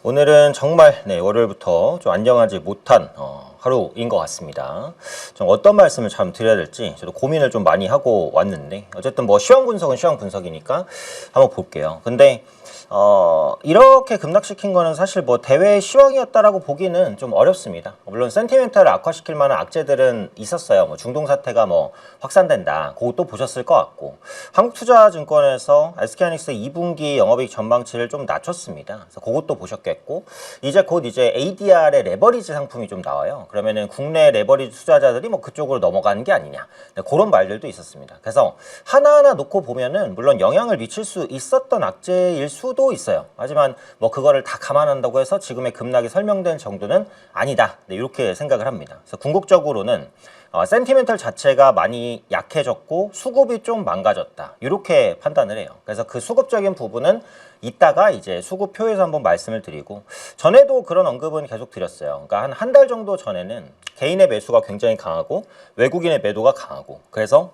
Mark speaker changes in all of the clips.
Speaker 1: 오늘은 정말 월요일부터 좀 안녕하지 못한 하루인 것 같습니다. 좀 어떤 말씀을 참 드려야 될지 저도 고민을 좀 많이 하고 왔는데 어쨌든 뭐 시황 분석은 시황 분석이니까 한번 볼게요. 근데 이렇게 급락시킨 거는 사실 뭐 대회 시황이었다라고 보기는 좀 어렵습니다. 물론 센티멘탈을 악화시킬 만한 악재들은 있었어요. 뭐 중동 사태가 뭐 확산된다. 그것도 보셨을 것 같고 한국투자증권에서 SK하이닉스 2분기 영업이익 전망치를 좀 낮췄습니다. 그래서 그것도 보셨겠고 이제 곧 이제 ADR의 레버리지 상품이 좀 나와요. 그러면은 국내 레버리지 투자자들이 뭐 그쪽으로 넘어가는 게 아니냐. 그런 말들도 있었습니다. 그래서 하나하나 놓고 보면은 물론 영향을 미칠 수 있었던 악재일 수도 있어요. 하지만 뭐 그거를 다 감안한다고 해서 지금의 급락이 설명된 정도는 아니다. 이렇게 생각을 합니다. 그래서 궁극적으로는 센티멘털 자체가 많이 약해졌고 수급이 좀 망가졌다. 이렇게 판단을 해요. 그래서 그 수급적인 부분은 이따가 이제 수급표에서 한번 말씀을 드리고 전에도 그런 언급은 계속 드렸어요. 그러니까 한 달 정도 전에는 개인의 매수가 굉장히 강하고 외국인의 매도가 강하고 그래서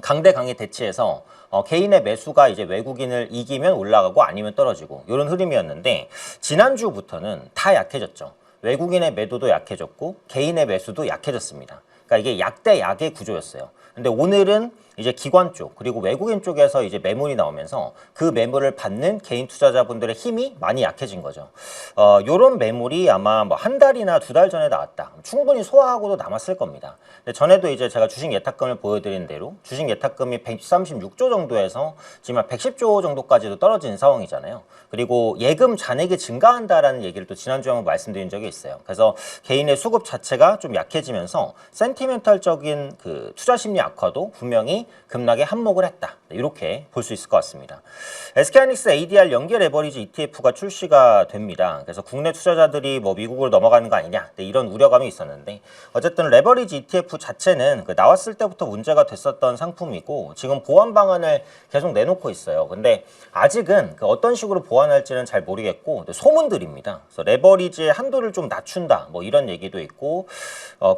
Speaker 1: 강대강에 대치해서 개인의 매수가 이제 외국인을 이기면 올라가고 아니면 떨어지고 이런 흐름이었는데 지난주부터는 다 약해졌죠. 외국인의 매도도 약해졌고 개인의 매수도 약해졌습니다. 그러니까 이게 약대 약의 구조였어요. 근데 오늘은 이제 기관 쪽 그리고 외국인 쪽에서 이제 매물이 나오면서 그 매물을 받는 개인 투자자분들의 힘이 많이 약해진 거죠. 요런 매물이 아마 뭐 한 달이나 두 달 전에 나왔다. 충분히 소화하고도 남았을 겁니다. 근데 전에도 이제 제가 주식 예탁금을 보여드린 대로 주식 예탁금이 136조 정도에서 지금 110조 정도까지도 떨어진 상황이잖아요. 그리고 예금 잔액이 증가한다라는 얘기를 또 지난주에 한번 말씀드린 적이 있어요. 그래서 개인의 수급 자체가 좀 약해지면서 센티멘탈적인 그 투자 심리 악화도 분명히 급락에 한몫을 했다. 이렇게 볼 수 있을 것 같습니다. SK하이닉스 ADR 연계 레버리지 ETF가 출시가 됩니다. 그래서 국내 투자자들이 뭐 미국으로 넘어가는 거 아니냐 이런 우려감이 있었는데 어쨌든 레버리지 ETF 자체는 그 나왔을 때부터 문제가 됐었던 상품이고 지금 보완 방안을 계속 내놓고 있어요. 근데 아직은 그 어떤 식으로 보완할지는 잘 모르겠고 소문들입니다. 그래서 레버리지의 한도를 좀 낮춘다 뭐 이런 얘기도 있고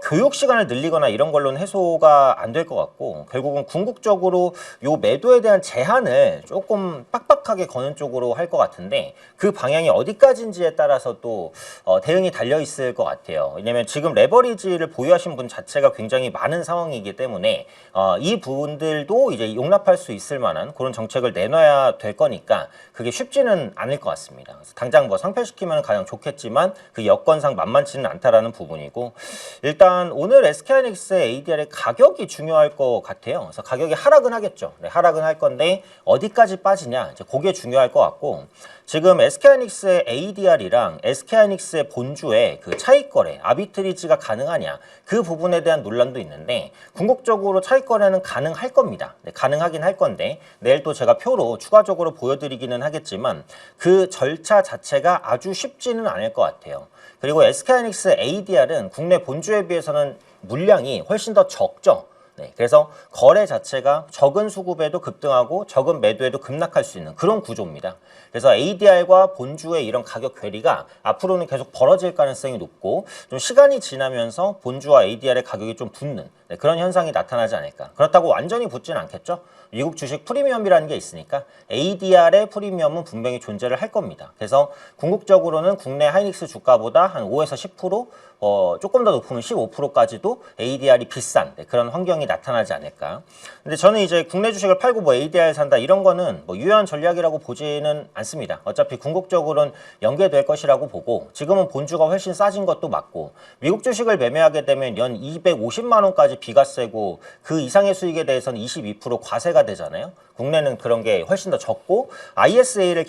Speaker 1: 교육 시간을 늘리거나 이런 걸로는 해소가 안 될 것 같고 결국은 궁극적으로 요 매도에 대한 제한을 조금 빡빡하게 거는 쪽으로 할 것 같은데 그 방향이 어디까지인지에 따라서 또 대응이 달려 있을 것 같아요. 왜냐면 지금 레버리지를 보유하신 분 자체가 굉장히 많은 상황이기 때문에 이 부분들도 이제 용납할 수 있을 만한 그런 정책을 내놔야 될 거니까 그게 쉽지는 않을 것 같습니다. 그래서 당장 뭐 상폐시키면 가장 좋겠지만 그 여건상 만만치는 않다라는 부분이고 일단 오늘 SK하이닉스의 ADR의 가격이 중요할 것 같아요. 그래서 가격이 하락은 하겠죠. 네, 하락은 할 건데 어디까지 빠지냐 이제 그게 중요할 것 같고 지금 SK하이닉스의 ADR이랑 SK하이닉스의 본주의 그 차익 거래 아비트리지가 가능하냐 그 부분에 대한 논란도 있는데 궁극적으로 차익 거래는 가능할 겁니다. 네, 가능하긴 할 건데 내일 또 제가 표로 추가적으로 보여드리기는 하겠지만 그 절차 자체가 아주 쉽지는 않을 것 같아요. 그리고 SK하이닉스 ADR은 국내 본주에 비해서는 물량이 훨씬 더 적죠. 네, 그래서 거래 자체가 적은 수급에도 급등하고 적은 매도에도 급락할 수 있는 그런 구조입니다. 그래서 ADR과 본주의 이런 가격 괴리가 앞으로는 계속 벌어질 가능성이 높고 좀 시간이 지나면서 본주와 ADR의 가격이 좀 붙는 그런 현상이 나타나지 않을까. 그렇다고 완전히 붙지는 않겠죠. 미국 주식 프리미엄이라는 게 있으니까 ADR의 프리미엄은 분명히 존재를 할 겁니다. 그래서 궁극적으로는 국내 하이닉스 주가보다 한 5에서 10% 조금 더 높으면 15%까지도 ADR이 비싼 그런 환경이 나타나지 않을까. 근데 저는 이제 국내 주식을 팔고 뭐 ADR 산다 이런 거는 뭐 유효한 전략이라고 보지는 않습니다. 어차피 궁극적으로는 연계될 것이라고 보고 지금은 본주가 훨씬 싸진 것도 맞고 미국 주식을 매매하게 되면 연 250만 원까지 비과세고 그 이상의 수익에 대해서는 22% 과세가 되잖아요. 국내는 그런 게 훨씬 더 적고 ISA를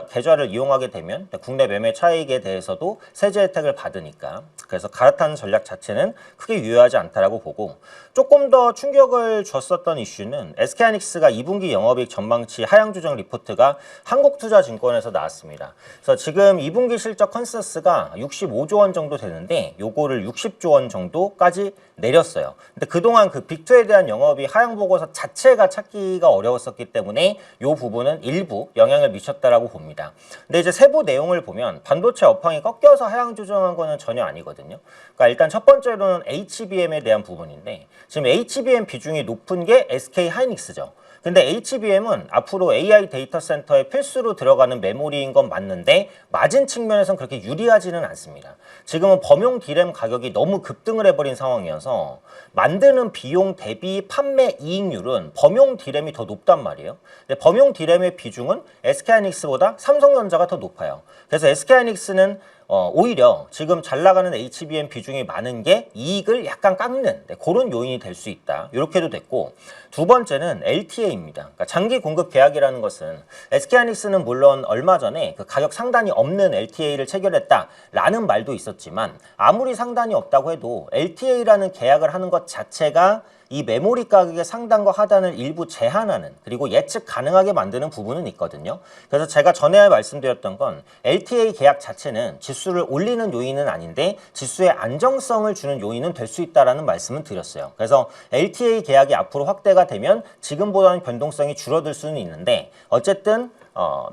Speaker 1: 계좌를 이용하게 되면 국내 매매 차익에 대해서도 세제 혜택을 받으니까 그래서 갈아타는 전략 자체는 크게 유효하지 않다라고 보고 조금 더 충격을 줬었던 이슈는 SK하이닉스가 2분기 영업이익 전망치 하향 조정 리포트가 한국투자증권에서 나왔습니다. 그래서 지금 2분기 실적 컨센서스가 65조 원 정도 되는데 요거를 60조 원 정도까지 내렸어요. 근데 그동안 그 빅2에 대한 영업이 하향 보고서 자체가 찾기가 어려웠었기 있었기 때문에 이 부분은 일부 영향을 미쳤다라고 봅니다. 근데 이제 세부 내용을 보면 반도체 업황이 꺾여서 하향 조정한 거는 전혀 아니거든요. 그러니까 일단 첫 번째로는 HBM에 대한 부분인데 지금 HBM 비중이 높은 게 SK 하이닉스죠. 근데 HBM은 앞으로 AI 데이터 센터에 필수로 들어가는 메모리인 건 맞는데 맞은 측면에선 그렇게 유리하지는 않습니다. 지금은 범용 D램 가격이 너무 급등을 해버린 상황이어서 만드는 비용 대비 판매 이익률은 범용 D램이 더 높단 말이에요. 근데 범용 D램의 비중은 SK하이닉스보다 삼성전자가 더 높아요. 그래서 SK하이닉스는 오히려 지금 잘 나가는 HBM 비중이 많은 게 이익을 약간 깎는 그런 요인이 될 수 있다. 이렇게도 됐고 두 번째는 LTA입니다. 그러니까 장기 공급 계약이라는 것은 SK하이닉스는 물론 얼마 전에 그 가격 상단이 없는 LTA를 체결했다라는 말도 있었지만 아무리 상단이 없다고 해도 LTA라는 계약을 하는 것 자체가 이 메모리 가격의 상단과 하단을 일부 제한하는 그리고 예측 가능하게 만드는 부분은 있거든요. 그래서 제가 전에 말씀드렸던 건 LTA 계약 자체는 지수를 올리는 요인은 아닌데 지수의 안정성을 주는 요인은 될 수 있다는 말씀을 드렸어요. 그래서 LTA 계약이 앞으로 확대가 되면 지금보다는 변동성이 줄어들 수는 있는데 어쨌든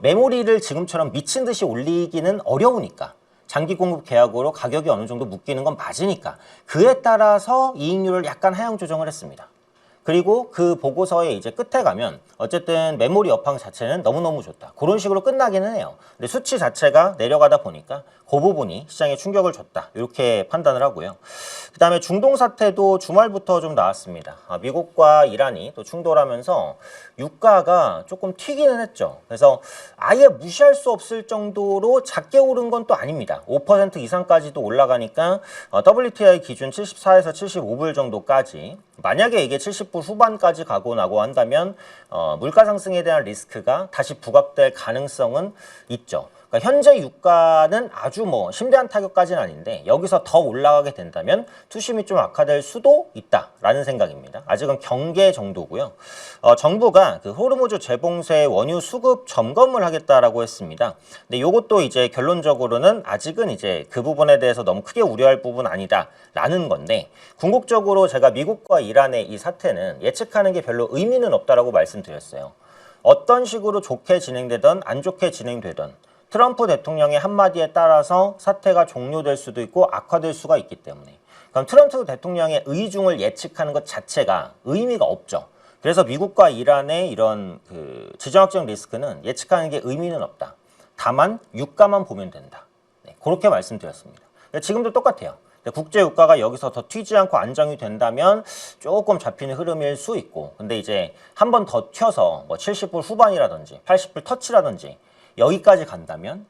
Speaker 1: 메모리를 지금처럼 미친 듯이 올리기는 어려우니까 장기 공급 계약으로 가격이 어느 정도 묶이는 건 맞으니까 그에 따라서 이익률을 약간 하향 조정을 했습니다. 그리고 그 보고서의 이제 끝에 가면 어쨌든 메모리 업황 자체는 너무너무 좋다. 그런 식으로 끝나기는 해요. 근데 수치 자체가 내려가다 보니까 그 부분이 시장에 충격을 줬다. 이렇게 판단을 하고요. 그 다음에 중동 사태도 주말부터 좀 나왔습니다. 미국과 이란이 또 충돌하면서 유가가 조금 튀기는 했죠. 그래서 아예 무시할 수 없을 정도로 작게 오른 건 또 아닙니다. 5% 이상까지도 올라가니까 WTI 기준 74에서 75불 정도까지 만약에 이게 70불 후반까지 가고 나고 한다면 물가 상승에 대한 리스크가 다시 부각될 가능성은 있죠. 그러니까 현재 유가는 아주 심대한 타격까지는 아닌데 여기서 더 올라가게 된다면 투심이 좀 악화될 수도 있다라는 생각입니다. 아직은 경계 정도고요. 정부가 그 호르무즈 재봉쇄 원유 수급 점검을 하겠다라고 했습니다. 근데 이것도 이제 결론적으로는 아직은 이제 그 부분에 대해서 너무 크게 우려할 부분 아니다라는 건데 궁극적으로 제가 미국과 이란의 이 사태는 예측하는 게 별로 의미는 없다라고 말씀드렸어요. 어떤 식으로 좋게 진행되든 안 좋게 진행되든 트럼프 대통령의 한마디에 따라서 사태가 종료될 수도 있고 악화될 수가 있기 때문에 그럼 트럼프 대통령의 의중을 예측하는 것 자체가 의미가 없죠. 그래서 미국과 이란의 이런 그 지정학적 리스크는 예측하는 게 의미는 없다. 다만 유가만 보면 된다. 그렇게 말씀드렸습니다. 지금도 똑같아요. 국제 유가가 여기서 더 튀지 않고 안정이 된다면 조금 잡히는 흐름일 수 있고 근데 이제 한 번 더 튀어서 70불 후반이라든지 80불 터치라든지 여기까지 간다면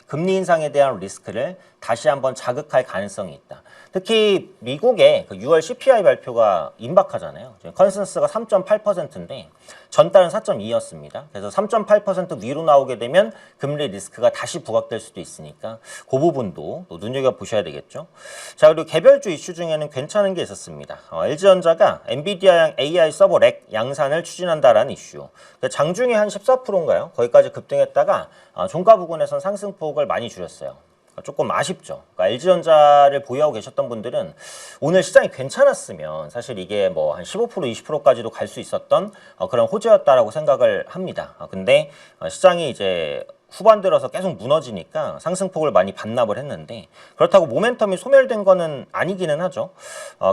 Speaker 1: 금리 인상에 대한 리스크를 다시 한번 자극할 가능성이 있다. 특히 미국의 그 6월 CPI 발표가 임박하잖아요. 컨센서스가 3.8%인데 전달은 4.2였습니다. 그래서 3.8% 위로 나오게 되면 금리 리스크가 다시 부각될 수도 있으니까 그 부분도 또 눈여겨보셔야 되겠죠. 자, 그리고 개별주 이슈 중에는 괜찮은 게 있었습니다. LG전자가 엔비디아양 AI 서버 렉 양산을 추진한다라는 이슈. 장중에 한 14%인가요? 거기까지 급등했다가 종가 부근에선 상승폭을 많이 줄였어요. 조금 아쉽죠. 그러니까 LG전자를 보유하고 계셨던 분들은 오늘 시장이 괜찮았으면 사실 이게 한 15% 20%까지도 갈 수 있었던 그런 호재였다라고 생각을 합니다. 근데 시장이 이제 후반 들어서 계속 무너지니까 상승폭을 많이 반납을 했는데 그렇다고 모멘텀이 소멸된 거는 아니기는 하죠.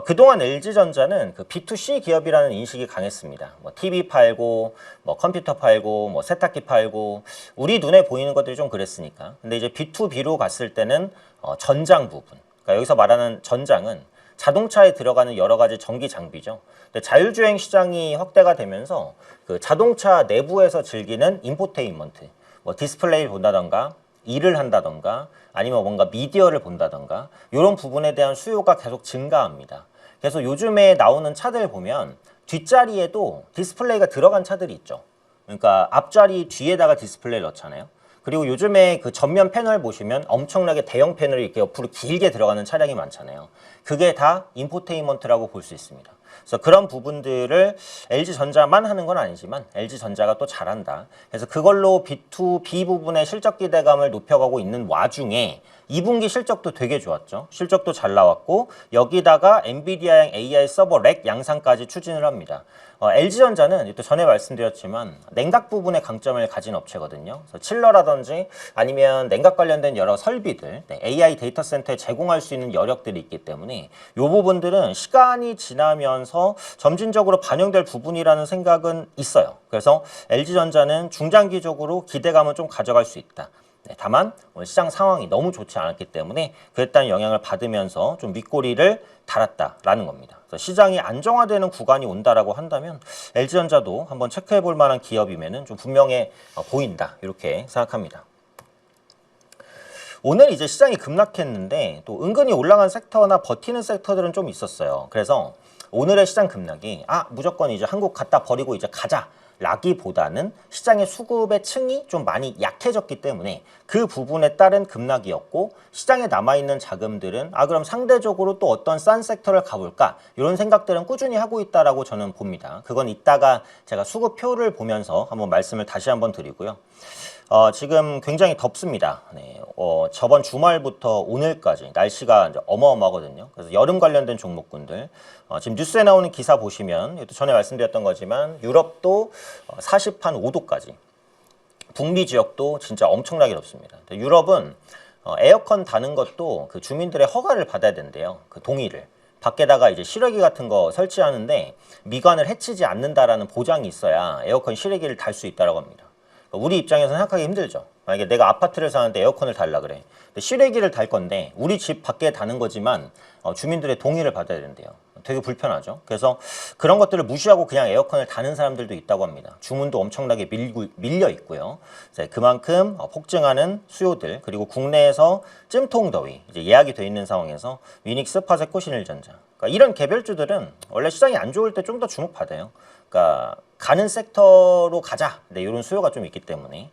Speaker 1: 그동안 LG전자는 그 B2C 기업이라는 인식이 강했습니다. TV 팔고 컴퓨터 팔고 세탁기 팔고 우리 눈에 보이는 것들이 좀 그랬으니까. 근데 이제 B2B로 갔을 때는 전장 부분. 그러니까 여기서 말하는 전장은 자동차에 들어가는 여러 가지 전기 장비죠. 근데 자율주행 시장이 확대가 되면서 그 자동차 내부에서 즐기는 인포테인먼트 디스플레이를 본다던가 일을 한다던가 아니면 뭔가 미디어를 본다던가 이런 부분에 대한 수요가 계속 증가합니다. 그래서 요즘에 나오는 차들 보면 뒷자리에도 디스플레이가 들어간 차들이 있죠. 그러니까 앞자리 뒤에다가 디스플레이를 넣잖아요. 그리고 요즘에 그 전면 패널 보시면 엄청나게 대형 패널이 이렇게 옆으로 길게 들어가는 차량이 많잖아요. 그게 다 인포테인먼트라고 볼 수 있습니다. 그래서 그런 부분들을 LG전자만 하는 건 아니지만 LG전자가 또 잘한다. 그래서 그걸로 B2B 부분의 실적 기대감을 높여가고 있는 와중에 2분기 실적도 되게 좋았죠. 실적도 잘 나왔고 여기다가 엔비디아형 AI 서버 렉 양산까지 추진을 합니다. LG전자는 또 전에 말씀드렸지만 냉각 부분의 강점을 가진 업체거든요. 그래서 칠러라든지 아니면 냉각 관련된 여러 설비들, AI 데이터 센터에 제공할 수 있는 여력들이 있기 때문에 이 부분들은 시간이 지나면서 점진적으로 반영될 부분이라는 생각은 있어요. 그래서 LG전자는 중장기적으로 기대감은 좀 가져갈 수 있다. 다만 오늘 시장 상황이 너무 좋지 않았기 때문에 그에 따른 영향을 받으면서 좀 윗꼬리를 달았다라는 겁니다. 그래서 시장이 안정화되는 구간이 온다라고 한다면 LG전자도 한번 체크해 볼 만한 기업이면은 좀 분명해 보인다 이렇게 생각합니다. 오늘 이제 시장이 급락했는데 또 은근히 올라간 섹터나 버티는 섹터들은 좀 있었어요. 그래서 오늘의 시장 급락이 무조건 이제 한국 갖다 버리고 이제 가자. 라기보다는 시장의 수급의 층이 좀 많이 약해졌기 때문에 그 부분에 따른 급락이었고 시장에 남아있는 자금들은 그럼 상대적으로 또 어떤 싼 섹터를 가볼까 이런 생각들은 꾸준히 하고 있다라고 저는 봅니다. 그건 이따가 제가 수급표를 보면서 한번 말씀을 다시 한번 드리고요. 지금 굉장히 덥습니다. 네, 저번 주말부터 오늘까지 날씨가 이제 어마어마하거든요. 그래서 여름 관련된 종목군들 지금 뉴스에 나오는 기사 보시면 또 전에 말씀드렸던 거지만 유럽도 40한 5도까지 북미 지역도 진짜 엄청나게 덥습니다. 유럽은 에어컨 다는 것도 그 주민들의 허가를 받아야 된대요. 그 동의를. 밖에다가 이제 실외기 같은 거 설치하는데 미관을 해치지 않는다라는 보장이 있어야 에어컨 실외기를 달 수 있다고 합니다. 우리 입장에서 생각하기 힘들죠. 만약에 내가 아파트를 사는데 에어컨을 달라 그래. 근데 실외기를 달 건데 우리 집 밖에 다는 거지만 주민들의 동의를 받아야 된대요. 되게 불편하죠. 그래서 그런 것들을 무시하고 그냥 에어컨을 다는 사람들도 있다고 합니다. 주문도 엄청나게 밀려 있고요. 그만큼 폭증하는 수요들 그리고 국내에서 찜통더위 이제 예약이 돼 있는 상황에서 위닉스, 파세코, 신일전자 그러니까 이런 개별주들은 원래 시장이 안 좋을 때 좀 더 주목받아요. 그러니까 가는 섹터로 가자. 네, 이런 수요가 좀 있기 때문에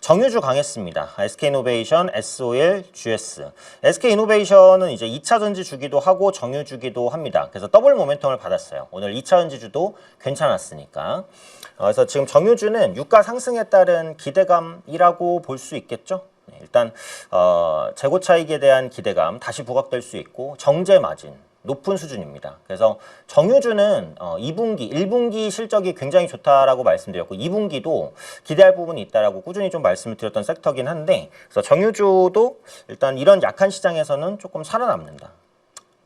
Speaker 1: 정유주 강했습니다. SK이노베이션, SOL, GS. SK이노베이션은 이제 2차 전지 주기도 하고 정유주기도 합니다. 그래서 더블 모멘텀을 받았어요. 오늘 2차 전지주도 괜찮았으니까. 그래서 지금 정유주는 유가 상승에 따른 기대감이라고 볼 수 있겠죠. 네, 일단 재고 차익에 대한 기대감 다시 부각될 수 있고 정제 마진 높은 수준입니다. 그래서 정유주는 2분기, 1분기 실적이 굉장히 좋다라고 말씀드렸고 2분기도 기대할 부분이 있다라고 꾸준히 좀 말씀을 드렸던 섹터긴 한데 그래서 정유주도 일단 이런 약한 시장에서는 조금 살아남는다.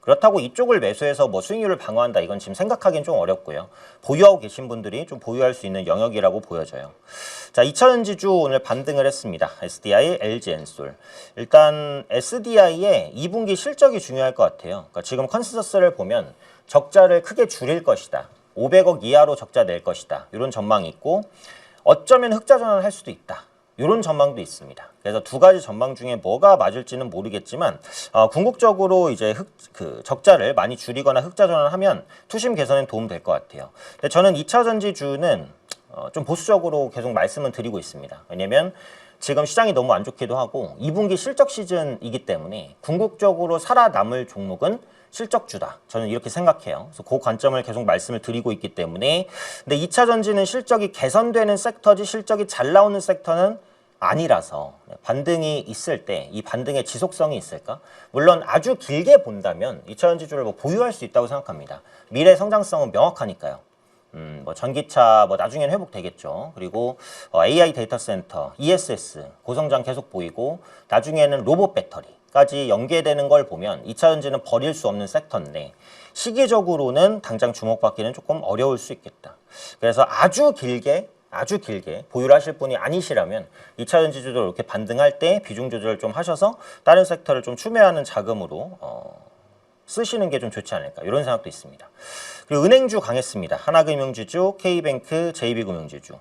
Speaker 1: 그렇다고 이쪽을 매수해서 뭐 수익률을 방어한다 이건 지금 생각하기는 좀 어렵고요. 보유하고 계신 분들이 좀 보유할 수 있는 영역이라고 보여져요. 자, 2차전지주 오늘 반등을 했습니다. SDI, LG엔솔. 일단 SDI의 2분기 실적이 중요할 것 같아요. 그러니까 지금 컨센서스를 보면 적자를 크게 줄일 것이다. 500억 이하로 적자 낼 것이다. 이런 전망이 있고 어쩌면 흑자 전환을 할 수도 있다. 이런 전망도 있습니다. 그래서 두 가지 전망 중에 뭐가 맞을지는 모르겠지만 궁극적으로 이제 적자를 많이 줄이거나 흑자 전환하면 투심 개선에 도움 될 것 같아요. 근데 저는 2차 전지주는 좀 보수적으로 계속 말씀을 드리고 있습니다. 왜냐면 지금 시장이 너무 안 좋기도 하고 2분기 실적 시즌이기 때문에 궁극적으로 살아남을 종목은 실적주다. 저는 이렇게 생각해요. 그래서 그 관점을 계속 말씀을 드리고 있기 때문에 근데 2차 전지는 실적이 개선되는 섹터지 실적이 잘 나오는 섹터는 아니라서 반등이 있을 때 이 반등의 지속성이 있을까? 물론 아주 길게 본다면 2차 전지주를 뭐 보유할 수 있다고 생각합니다. 미래 성장성은 명확하니까요. 뭐 전기차 뭐 나중에는 회복되겠죠. 그리고 AI 데이터 센터, ESS 고성장 계속 보이고 나중에는 로봇 배터리까지 연계되는 걸 보면 2차 전지는 버릴 수 없는 섹터인데 시기적으로는 당장 주목받기는 조금 어려울 수 있겠다. 그래서 아주 길게 보유를 하실 분이 아니시라면 2차 전지주도 이렇게 반등할 때 비중 조절을 좀 하셔서 다른 섹터를 좀 추매하는 자금으로 쓰시는 게 좀 좋지 않을까 이런 생각도 있습니다. 그리고 은행주 강했습니다. 하나금융지주, K뱅크, JB금융지주.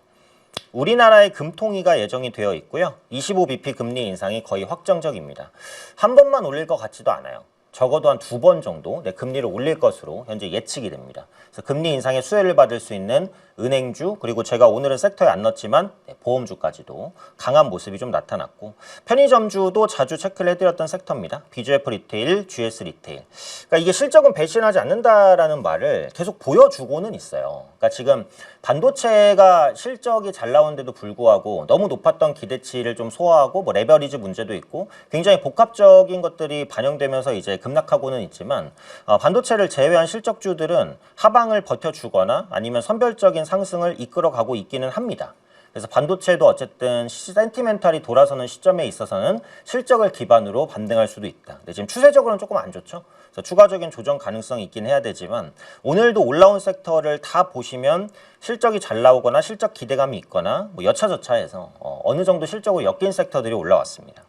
Speaker 1: 우리나라의 금통위가 예정이 되어 있고요. 25bp 금리 인상이 거의 확정적입니다. 한 번만 올릴 것 같지도 않아요. 적어도 한 2번 정도 금리를 올릴 것으로 현재 예측이 됩니다. 그래서 금리 인상의 수혜를 받을 수 있는 은행주, 그리고 제가 오늘은 섹터에 안 넣었지만 보험주까지도 강한 모습이 좀 나타났고, 편의점주도 자주 체크를 해드렸던 섹터입니다. BGF 리테일, GS 리테일. 그러니까 이게 실적은 배신하지 않는다라는 말을 계속 보여주고는 있어요. 그러니까 지금 반도체가 실적이 잘 나오는데도 불구하고 너무 높았던 기대치를 좀 소화하고 뭐 레버리지 문제도 있고 굉장히 복합적인 것들이 반영되면서 이제 급락하고는 있지만, 반도체를 제외한 실적주들은 하방을 버텨주거나 아니면 선별적인 상승을 이끌어가고 있기는 합니다. 그래서 반도체도 어쨌든 센티멘탈이 돌아서는 시점에 있어서는 실적을 기반으로 반등할 수도 있다. 근데 지금 추세적으로는 조금 안 좋죠. 그래서 추가적인 조정 가능성이 있긴 해야 되지만, 오늘도 올라온 섹터를 다 보시면 실적이 잘 나오거나 실적 기대감이 있거나 뭐 여차저차해서 어느 정도 실적으로 엮인 섹터들이 올라왔습니다.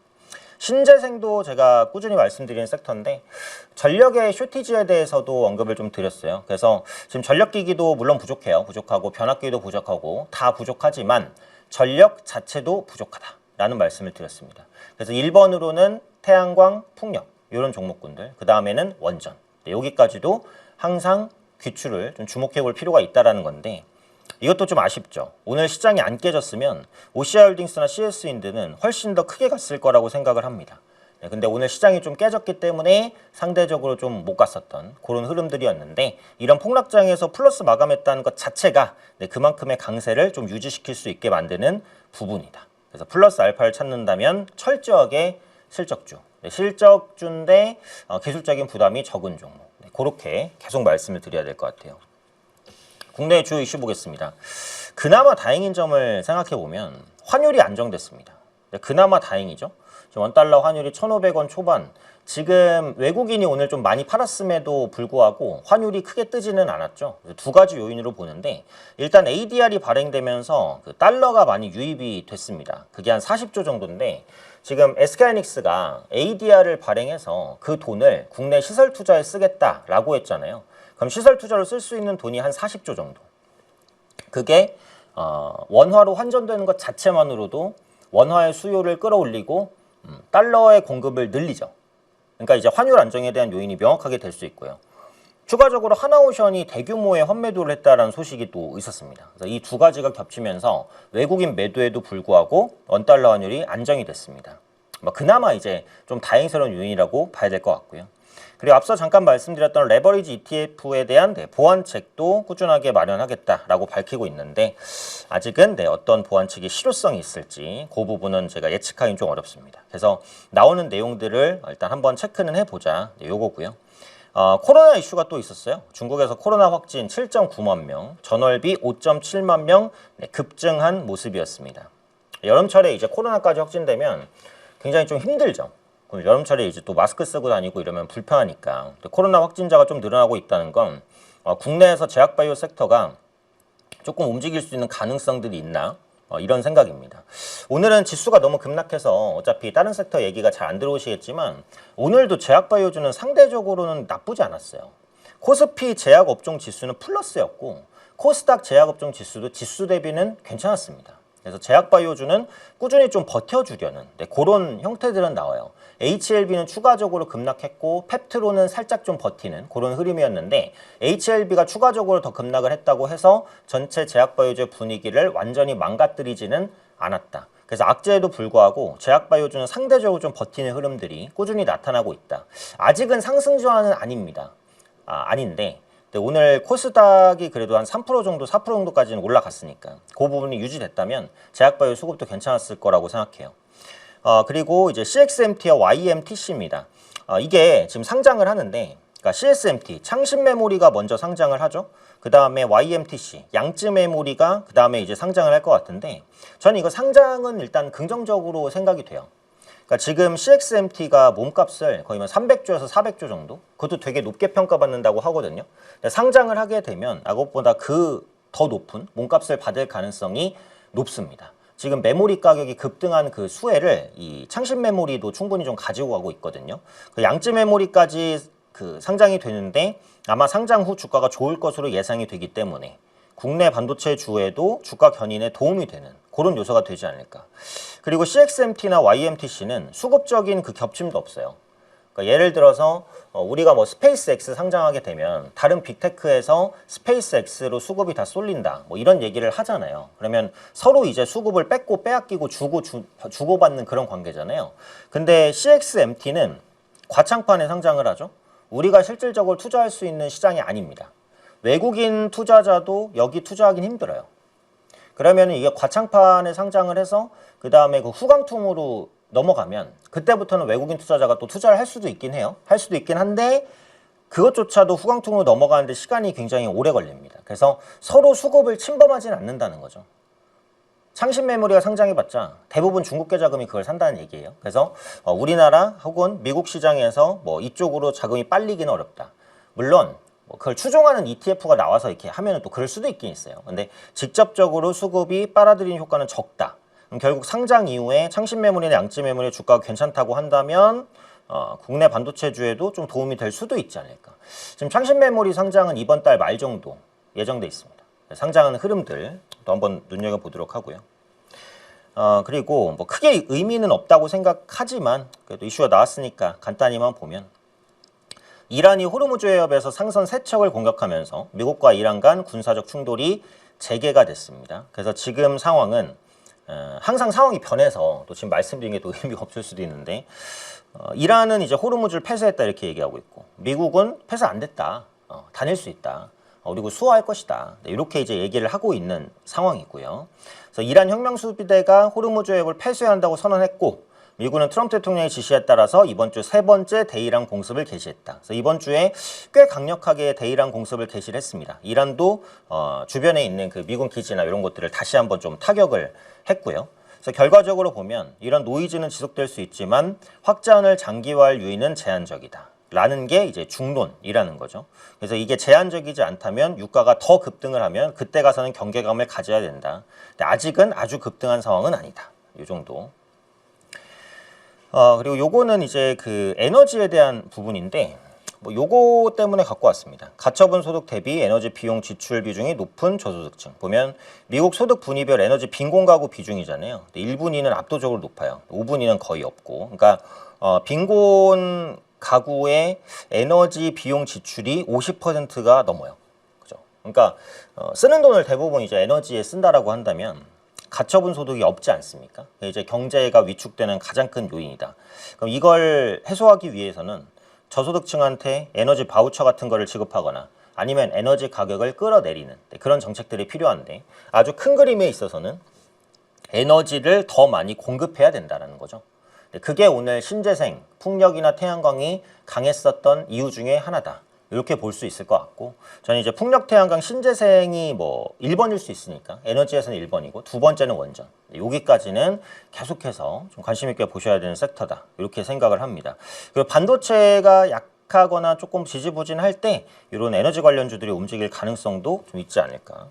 Speaker 1: 신재생도 제가 꾸준히 말씀드리는 섹터인데, 전력의 쇼티지에 대해서도 언급을 좀 드렸어요. 그래서 지금 전력기기도 물론 부족하고 변압기도 부족하고 다 부족하지만 전력 자체도 부족하다라는 말씀을 드렸습니다. 그래서 1번으로는 태양광, 풍력 이런 종목군들, 그 다음에는 원전, 여기까지도 항상 귀추를 좀 주목해 볼 필요가 있다는 건데, 이것도 좀 아쉽죠. 오늘 시장이 안 깨졌으면 OCI홀딩스나 CS인드는 훨씬 더 크게 갔을 거라고 생각을 합니다. 근데 오늘 시장이 좀 깨졌기 때문에 상대적으로 좀 못 갔었던 그런 흐름들이었는데, 이런 폭락장에서 플러스 마감했다는 것 자체가 그만큼의 강세를 좀 유지시킬 수 있게 만드는 부분이다. 그래서 플러스 알파를 찾는다면 철저하게 실적주, 실적주인데 기술적인 부담이 적은 종목, 그렇게 계속 말씀을 드려야 될 것 같아요. 국내 주요 이슈 보겠습니다. 그나마 다행인 점을 생각해보면 환율이 안정됐습니다. 그나마 다행이죠. 지금 원달러 환율이 1,500원 초반, 지금 외국인이 오늘 좀 많이 팔았음에도 불구하고 환율이 크게 뜨지는 않았죠. 두 가지 요인으로 보는데, 일단 ADR이 발행되면서 그 달러가 많이 유입이 됐습니다. 그게 한 40조 정도인데, 지금 SK하이닉스가 ADR을 발행해서 그 돈을 국내 시설 투자에 쓰겠다라고 했잖아요. 그럼 시설 투자로 쓸 수 있는 돈이 한 40조 정도. 그게 원화로 환전되는 것 자체만으로도 원화의 수요를 끌어올리고 달러의 공급을 늘리죠. 그러니까 이제 환율 안정에 대한 요인이 명확하게 될 수 있고요. 추가적으로 하나오션이 대규모의 환매도를 했다는 소식이 또 있었습니다. 그래서 이 두 가지가 겹치면서 외국인 매도에도 불구하고 원달러 환율이 안정이 됐습니다. 그나마 이제 좀 다행스러운 요인이라고 봐야 될 것 같고요. 그리고 앞서 잠깐 말씀드렸던 레버리지 ETF에 대한 보완책도 꾸준하게 마련하겠다라고 밝히고 있는데, 아직은 어떤 보완책이 실효성이 있을지 그 부분은 제가 예측하기는 좀 어렵습니다. 그래서 나오는 내용들을 일단 한번 체크는 해보자, 요거고요. 코로나 이슈가 또 있었어요. 중국에서 코로나 확진 7.9만 명, 전월비 5.7만 명 급증한 모습이었습니다. 여름철에 이제 코로나까지 확진되면 굉장히 좀 힘들죠. 여름철에 이제 또 마스크 쓰고 다니고 이러면 불편하니까. 코로나 확진자가 좀 늘어나고 있다는 건 국내에서 제약바이오 섹터가 조금 움직일 수 있는 가능성들이 있나, 이런 생각입니다. 오늘은 지수가 너무 급락해서 어차피 다른 섹터 얘기가 잘 안 들어오시겠지만, 오늘도 제약바이오주는 상대적으로는 나쁘지 않았어요. 코스피 제약업종 지수는 플러스였고 코스닥 제약업종 지수도 지수 대비는 괜찮았습니다. 그래서 제약바이오주는 꾸준히 좀 버텨주려는 그런 형태들은 나와요. HLB는 추가적으로 급락했고 펩트로는 살짝 좀 버티는 그런 흐름이었는데, HLB가 추가적으로 더 급락을 했다고 해서 전체 제약바이오주 분위기를 완전히 망가뜨리지는 않았다. 그래서 악재에도 불구하고 제약바이오주는 상대적으로 좀 버티는 흐름들이 꾸준히 나타나고 있다. 아직은 상승주화는 아닙니다. 아닌데 오늘 코스닥이 그래도 한 3% 정도, 4% 정도까지는 올라갔으니까 그 부분이 유지됐다면 제약바이오 수급도 괜찮았을 거라고 생각해요. 그리고 이제 CXMT와 YMTC입니다. 이게 지금 상장을 하는데, 그러니까 CSMT, 창신 메모리가 먼저 상장을 하죠. 그 다음에 YMTC, 양쯔 메모리가 그 다음에 이제 상장을 할 것 같은데, 저는 이거 상장은 일단 긍정적으로 생각이 돼요. 그러니까 지금 CXMT가 몸값을 거의 300조에서 400조 정도? 그것도 되게 높게 평가받는다고 하거든요. 근데 상장을 하게 되면 그것보다 더 높은 몸값을 받을 가능성이 높습니다. 지금 메모리 가격이 급등한 그 수혜를 이 창신 메모리도 충분히 좀 가지고 가고 있거든요. 그 양쯔 메모리까지 그 상장이 되는데 아마 상장 후 주가가 좋을 것으로 예상이 되기 때문에 국내 반도체 주에도 주가 견인에 도움이 되는 그런 요소가 되지 않을까. 그리고 CXMT나 YMTC는 수급적인 그 겹침도 없어요. 그러니까 예를 들어서 우리가 뭐 스페이스X 상장하게 되면 다른 빅테크에서 스페이스X로 수급이 다 쏠린다. 뭐 이런 얘기를 하잖아요. 그러면 서로 이제 수급을 뺏고 빼앗기고 주고받는 그런 관계잖아요. 근데 CXMT는 과창판에 상장을 하죠. 우리가 실질적으로 투자할 수 있는 시장이 아닙니다. 외국인 투자자도 여기 투자하긴 힘들어요. 그러면 이게 과창판에 상장을 해서 그 다음에 그 후광통으로 넘어가면 그때부터는 외국인 투자자가 또 투자를 할 수도 있긴 해요. 할 수도 있긴 한데 그것조차도 후광통으로 넘어가는데 시간이 굉장히 오래 걸립니다. 그래서 서로 수급을 침범하진 않는다는 거죠. 창신메모리가 상장해봤자 대부분 중국계 자금이 그걸 산다는 얘기예요. 그래서 우리나라 혹은 미국 시장에서 뭐 이쪽으로 자금이 빨리기는 어렵다. 물론 뭐 그걸 추종하는 ETF가 나와서 이렇게 하면은 또 그럴 수도 있긴 있어요. 근데 직접적으로 수급이 빨아들이는 효과는 적다. 결국 상장 이후에 창신메모리나 양찌메모리의 주가가 괜찮다고 한다면 국내 반도체주에도 좀 도움이 될 수도 있지 않을까. 지금 창신메모리 상장은 이번 달 말 정도 예정돼 있습니다. 상장하는 흐름들 또 한번 눈여겨보도록 하고요. 그리고 뭐 크게 의미는 없다고 생각하지만 그래도 이슈가 나왔으니까 간단히만 보면 이란이 호르무즈 해협에서 상선 3척을 공격하면서 미국과 이란 간 군사적 충돌이 재개가 됐습니다. 그래서 지금 상황은 항상 상황이 변해서 또 지금 말씀드린 게 또 의미가 없을 수도 있는데 이란은 이제 호르무즈를 폐쇄했다 이렇게 얘기하고 있고 미국은 폐쇄 안 됐다. 다닐 수 있다. 그리고 수호할 것이다. 이렇게 이제 얘기를 하고 있는 상황이고요. 그래서 이란 혁명수비대가 호르무즈 해협을 폐쇄한다고 선언했고 미국은 트럼프 대통령의 지시에 따라서 이번 주 3번째 대이란 공습을 개시했다. 그래서 이번 주에 꽤 강력하게 대이란 공습을 개시를 했습니다. 이란도 주변에 있는 그 미군 기지나 이런 것들을 다시 한번 좀 타격을 했고요. 그래서 결과적으로 보면 이런 노이즈는 지속될 수 있지만 확전을 장기화할 유인은 제한적이다. 라는 게 이제 중론이라는 거죠. 그래서 이게 제한적이지 않다면 유가가 더 급등을 하면 그때 가서는 경계감을 가져야 된다. 근데 아직은 아주 급등한 상황은 아니다. 이 정도. 그리고 요거는 이제 그 에너지에 대한 부분인데 뭐 요거 때문에 갖고 왔습니다. 가처분 소득 대비 에너지 비용 지출 비중이 높은 저소득층. 보면 미국 소득 분위별 에너지 빈곤 가구 비중이잖아요. 1분위는 압도적으로 높아요. 5분위는 거의 없고. 그러니까 빈곤 가구의 에너지 비용 지출이 50%가 넘어요. 그죠? 그러니까 쓰는 돈을 대부분 이제 에너지에 쓴다라고 한다면 가처분 소득이 없지 않습니까? 이제 경제가 위축되는 가장 큰 요인이다. 그럼 이걸 해소하기 위해서는 저소득층한테 에너지 바우처 같은 거를 지급하거나 아니면 에너지 가격을 끌어내리는 그런 정책들이 필요한데 아주 큰 그림에 있어서는 에너지를 더 많이 공급해야 된다는 거죠. 그게 오늘 신재생, 풍력이나 태양광이 강했었던 이유 중에 하나다. 이렇게 볼 수 있을 것 같고 저는 이제 풍력, 태양광, 신재생이 뭐 1번일 수 있으니까 에너지에서는 1번이고 두 번째는 원전. 여기까지는 계속해서 좀 관심 있게 보셔야 되는 섹터다. 이렇게 생각을 합니다. 그리고 반도체가 약하거나 조금 지지부진할 때 이런 에너지 관련주들이 움직일 가능성도 좀 있지 않을까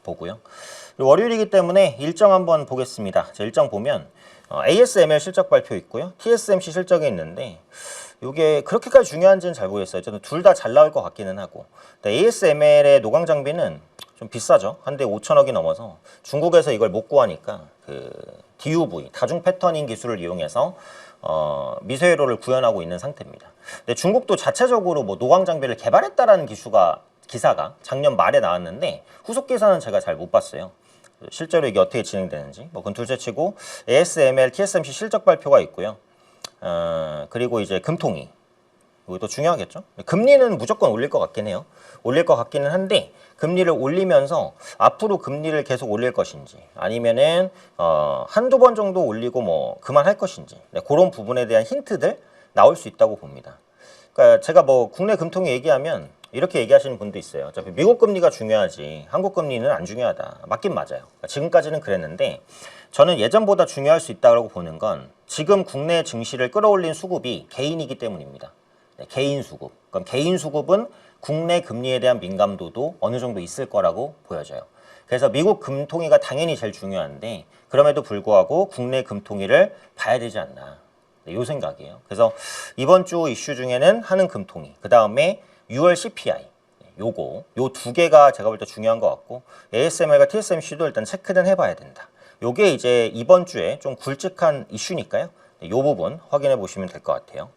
Speaker 1: 보고요. 그리고 월요일이기 때문에 일정 한번 보겠습니다. 자, 일정 보면 ASML 실적 발표 있고요. TSMC 실적이 있는데 이게 그렇게까지 중요한지는 잘 모르겠어요. 저는 둘 다 잘 나올 것 같기는 하고. ASML의 노광 장비는 좀 비싸죠. 한 대 5천억이 넘어서 중국에서 이걸 못 구하니까 그 DUV, 다중 패터닝 기술을 이용해서 미세회로를 구현하고 있는 상태입니다. 근데 중국도 자체적으로 뭐 노광 장비를 개발했다라는 기사가 작년 말에 나왔는데 후속 기사는 제가 잘 못 봤어요. 실제로 이게 어떻게 진행되는지 뭐 그건 둘째치고 ASML, TSMC 실적 발표가 있고요. 그리고 이제 금통위 이것도 중요하겠죠. 금리는 무조건 올릴 것 같긴 해요. 올릴 것 같기는 한데 금리를 올리면서 앞으로 금리를 계속 올릴 것인지 아니면은 한두 번 정도 올리고 뭐 그만할 것인지 그런 부분에 대한 힌트들 나올 수 있다고 봅니다. 그러니까 제가 뭐 국내 금통위 얘기하면 이렇게 얘기하시는 분도 있어요. 어차피 미국 금리가 중요하지 한국 금리는 안 중요하다. 맞긴 맞아요. 그러니까 지금까지는 그랬는데 저는 예전보다 중요할 수 있다고 보는 건 지금 국내 증시를 끌어올린 수급이 개인이기 때문입니다. 네, 개인 수급. 그럼 개인 수급은 국내 금리에 대한 민감도도 어느 정도 있을 거라고 보여져요. 그래서 미국 금통위가 당연히 제일 중요한데 그럼에도 불구하고 국내 금통위를 봐야 되지 않나. 네, 요 생각이에요. 그래서 이번 주 이슈 중에는 한은 금통위, 그 다음에 6월 CPI 요 두 개가 제가 볼 때 중요한 것 같고 ASML과 TSMC도 일단 체크는 해봐야 된다. 요게 이제 이번 주에 좀 굵직한 이슈니까요. 요 부분 확인해 보시면 될 것 같아요.